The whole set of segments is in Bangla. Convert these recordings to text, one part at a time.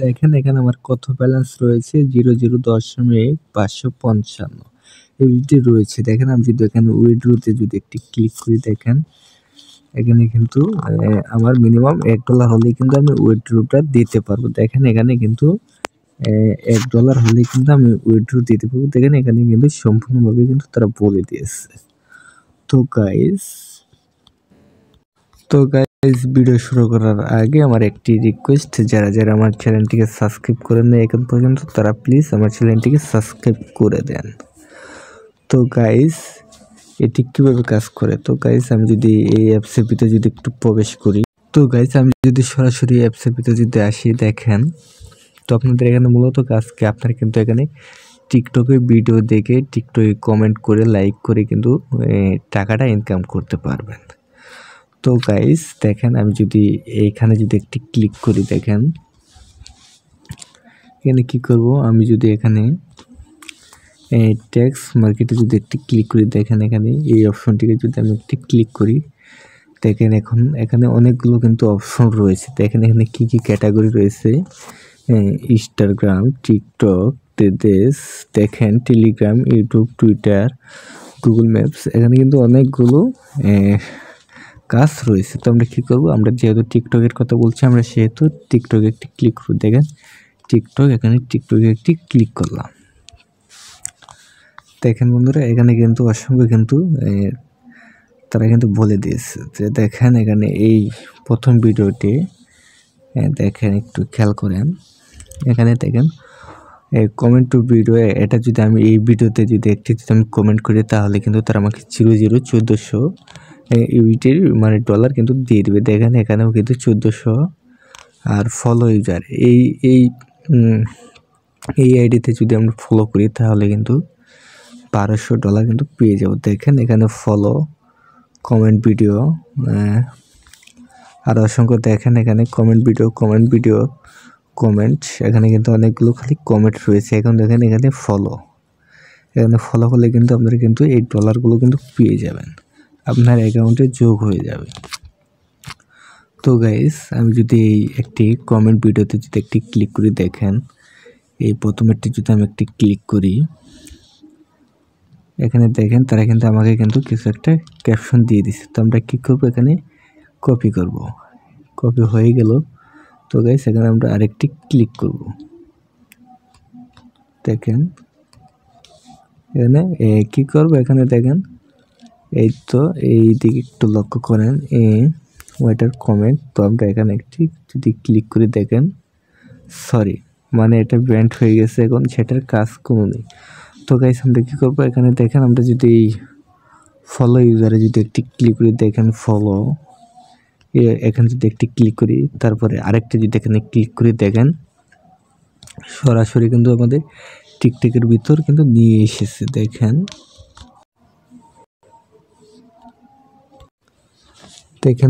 দেখেন এখানে আমার কত ব্যালেন্স রয়েছে, 00.555 এইটি রয়েছে। দেখেন আমি যদি এখানে উইথড্রতে যদি একটি ক্লিক করি, দেখেন এখানে কিন্তু আমার মিনিমাম $1 হলেই কিন্তু আমি উইথড্রটা দিতে পারবো। দেখেন এখানে কিন্তু $1 হলেই কিন্তু আমি উইথড্র দিতে পারবো। দেখেন এখানে কিন্তু সম্পূর্ণভাবে কিন্তু তারা বলে দিয়েছে। তো গাইস ভিডিও শুরু করার আগে আমার একটি রিকোয়েস্ট, যারা যারা আমার চ্যানেলটিকে সাবস্ক্রাইব করেন না এখন পর্যন্ত, তারা প্লিজ আমার চ্যানেলটিকে সাবস্ক্রাইব করে দেন। তো গাইস এটি কিভাবে কাজ করে, তো গাইস আমি যদি এই অ্যাপসের ভিতরে যদি একটু প্রবেশ করি, তো গাইস আমি যদি সরাসরি অ্যাপসের ভিতরে যদি আসি, দেখেন তো আপনাদের এখানে মূলত কাজ কি, আপনারা কিন্তু এখানে টিকটকে ভিডিও দেখে টিকটকে কমেন্ট করে লাইক করে কিন্তু টাকাটা ইনকাম করতে পারবেন। তো গাইস দেখেন আমি যদি এইখানে যদি একটি ক্লিক করি, দেখেন এখানে কি করব, আমি যদি এখানে ট্যাক্স মার্কেটে যদি একটি ক্লিক করি, দেখেন এখানে এই অপশনটিকে যদি আমি একটি ক্লিক করি, দেখেন এখন এখানে অনেকগুলো কিন্তু অপশন রয়েছে। দেখেন এখানে কি কি ক্যাটাগরি রয়েছে, ইনস্টাগ্রাম, টিকটক, টেডেস, দেখেন Telegram, YouTube, Twitter, Google maps, এখানে কিন্তু অনেকগুলো কাজ রয়েছে। তো আমরা কী করবো, আমরা যেহেতু টিকটকের কথা বলছি, আমরা সেহেতু টিকটকে একটি ক্লিক করব। দেখেন টিকটক, এখানে টিকটকে একটি ক্লিক করলাম। দেখেন বন্ধুরা এখানে কিন্তু অসংখ্য কিন্তু তারা কিন্তু বলে দিয়েছে যে দেখেন এখানে এই প্রথম ভিডিওটি দেখেন একটু খেয়াল করেন, এখানে দেখেন কমেন্ট টু ভিডিও, এটা যদি আমি এই ভিডিওতে যদি একটি যদি আমি কমেন্ট করি, তাহলে কিন্তু তারা আমাকে 0.1400 ইউটির মানে ডলার কিন্তু দিয়ে দেবে। দেখেন এখানেও কিন্তু 1400, আর ফলো ইউজার এই আইডিতে যদি আমরা ফলো করি, তাহলে কিন্তু $1200 কিন্তু পেয়ে যাব। দেখেন এখানে ফলো, কমেন্ট ভিডিও, আর অসংখ্য, দেখেন এখানে কমেন্ট ভিডিও, কমেন্ট, এখানে কিন্তু অনেকগুলো খালি কমেন্ট রয়েছে। এখন দেখেন এখানে ফলো, এখানে ফলো করলে কিন্তু আপনারা কিন্তু এই ডলারগুলো কিন্তু পেয়ে যাবেন, আপনার অ্যাকাউন্টে যোগ হয়ে যাবে। তো গাইস আমি যদি এই একটি কমেন্ট ভিডিওতে যদি একটি ক্লিক করি, দেখেন এই প্রথমেরটি যদি আমি একটি ক্লিক করি, এখানে দেখেন তারা কিন্তু আমাকে কিন্তু কিছু একটা ক্যাপশন দিয়ে দিচ্ছে। তো আমরা কী করবো, এখানে কপি করব, কপি হয়ে গেল। তো গাইস এখানে আমরা আরেকটি ক্লিক করব, দেখেন এখানে কী করবো, এখানে দেখেন এই তো এই দিকে একটু লক্ষ্য করেন, ওইটার কমেন্ট। তো আমরা এখানে একটি যদি ক্লিক করি, দেখেন সরি মানে এটা ব্যান্ড হয়ে গেছে, এখন সেটার কাজ কোনো নেই। তো গাইস আমরা কী করবো, এখানে দেখেন আমরা যদি ফলো ইউজারে যদি একটি ক্লিক করি, দেখেন ফলো, এখানে যদি একটি ক্লিক করি, তারপরে আরেকটা যদি এখানে ক্লিক করি, দেখেন সরাসরি কিন্তু আমাদের টিকটকের ভিতর কিন্তু নিয়ে এসেছে। দেখেন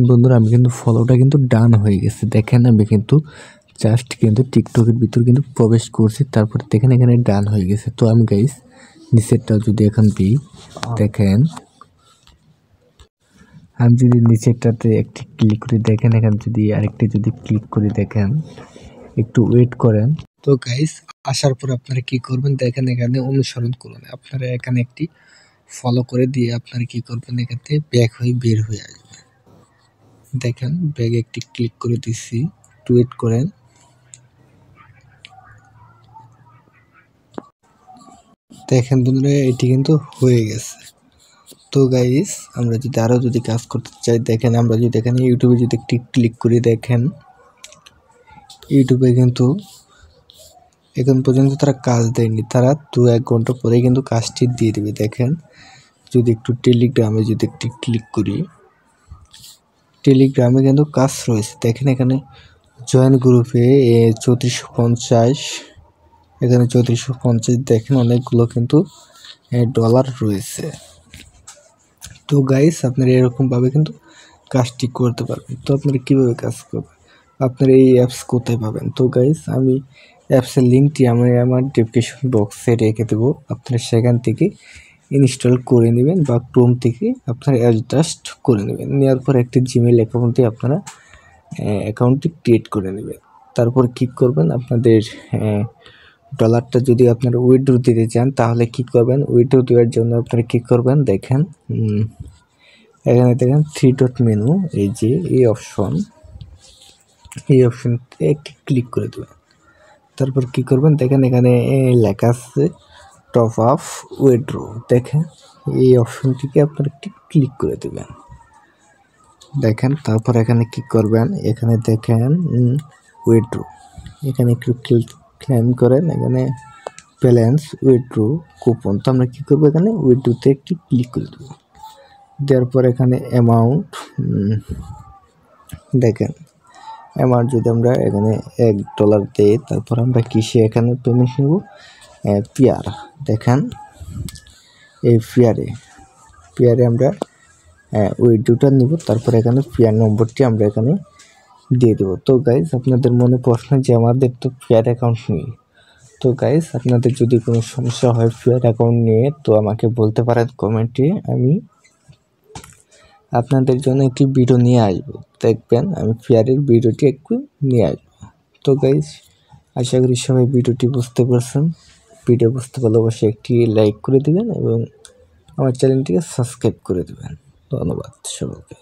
বন্ধুরা আমি কিন্তু ফলোটা কিন্তু ডান হয়ে গেছে। দেখেন আমি কিন্তু জাস্ট কিন্তু টিকটকের ভিতর কিন্তু প্রবেশ করছি, তারপরে দেখেন এখানে ডান হয়ে গেছে। তো আমি গাইস নিচেরটা যদি এখন দিই, দেখেন আমি যদি নিচেরটাতে একটি ক্লিক করি, দেখেন এখানে যদি আরেকটি যদি ক্লিক করি, দেখেন একটু ওয়েট করেন। তো গাইস আসার পর আপনারা কি করবেন, দেখেন এখানে অনুসরণ করুন, আপনারা এখানে একটি ফলো করে দিয়ে আপনারা কি করবেন, এখান থেকে ব্যাক হয়ে বের হয়ে আসবেন। দেখেন ব্যাগে একটি ক্লিক করে দিচ্ছি, ওয়েট করেন। দেখেন বন্ধুরা এটি কিন্তু হয়ে গেছে। তো গাইস আমরা যদি আরও যদি কাজ করতে চাই, দেখেন আমরা যদি এখানে ইউটিউবে যদি একটি ক্লিক করি, দেখেন ইউটিউবে কিন্তু এখন পর্যন্ত তারা কাজ দেয়নি, তারা 2-1 ঘন্টা পরে কিন্তু কাজটি দিয়ে দেবে। দেখেন যদি একটু টেলিগ্রামে যদি একটি ক্লিক করি, টেলিগ্রামে কিন্তু কাজ রয়েছে। দেখেন এখানে জয়েন গ্রুপে 3450, এখানে 3450, দেখেন অনেকগুলো কিন্তু ডলার রয়েছে। তো গাইস আপনারা এরকমভাবে কিন্তু কাজটি করতে পারবেন। তো আপনারা কীভাবে কাজ করবেন, আপনারা এই অ্যাপস কোথায় পাবেন? তো গাইস আমি অ্যাপসের লিঙ্কটি আমি আমার ডেসক্রিপশন বক্সে রেখে দেবো, আপনারা সেখান থেকে ইনস্টল করে নেবেন বা ক্রোম থেকে আপনারা অ্যাডজাস্ট করে নেবেন। নেওয়ার পর একটি জিমেল অ্যাকাউন্টে আপনারা অ্যাকাউন্টটি ক্রিয়েট করে নেবেন। তারপর কি করবেন, আপনাদের ডলারটা যদি আপনারা উইথড্র দিতে চান তাহলে কি করবেন, উইথড্র দেওয়ার জন্য আপনারা কি করবেন দেখেন, এখানে দেখেন 3 ডট মেনু, এই যে এই অপশনতে একটি ক্লিক করে দেবেন। তারপর কি করবেন দেখেন এখানে লেখা আছে টপ আপ উইথড্র, দেখেন এই অপশনটিকে আপনারা একটি ক্লিক করে দেবেন। দেখেন তারপর এখানে কি করবেন, এখানে দেখেন উইথড্র, এখানে একটু ক্লেম করেন, এখানে ব্যালেন্স উইথড্র কুপন, তো আমরা কী করবো এখানে উইথড্রতে একটি ক্লিক করে দেবো। দেওয়ার পর এখানে অ্যামাউন্ট, দেখেন অ্যামাউন্ট যদি আমরা এখানে $1 দিই, তারপর আমরা কিসে এখানে পেমেন্ট নেব, পিয়ার, দেখেন এই পিয়ারে আমরা উইথড্রটা নিব, তারপর এখানে পিয়ার নম্বরটি আমরা এখানে দিয়ে দেবো। তো গাইজ আপনাদের মনে প্রশ্ন যে আমাদের তো পিয়ার অ্যাকাউন্ট নেই, তো গাইজ আপনাদের যদি কোনো সমস্যা হয় পিয়ার অ্যাকাউন্ট নিয়ে তো আমাকে বলতে পারেন কমেন্টে, আমি আপনাদের জন্য একটি ভিডিও নিয়ে আসবো, দেখবেন আমি পিয়ারের ভিডিওটি একটু নিয়ে আসবো। তো গাইজ আশা করি সবাই ভিডিওটি বুঝতে পারছেন, ভিডিও বুঝতে পারলে অবশ্যই একটি লাইক করে দেবেন এবং আমার চ্যানেলটিকে সাবস্ক্রাইব করে দেবেন। ধন্যবাদ সকলকে।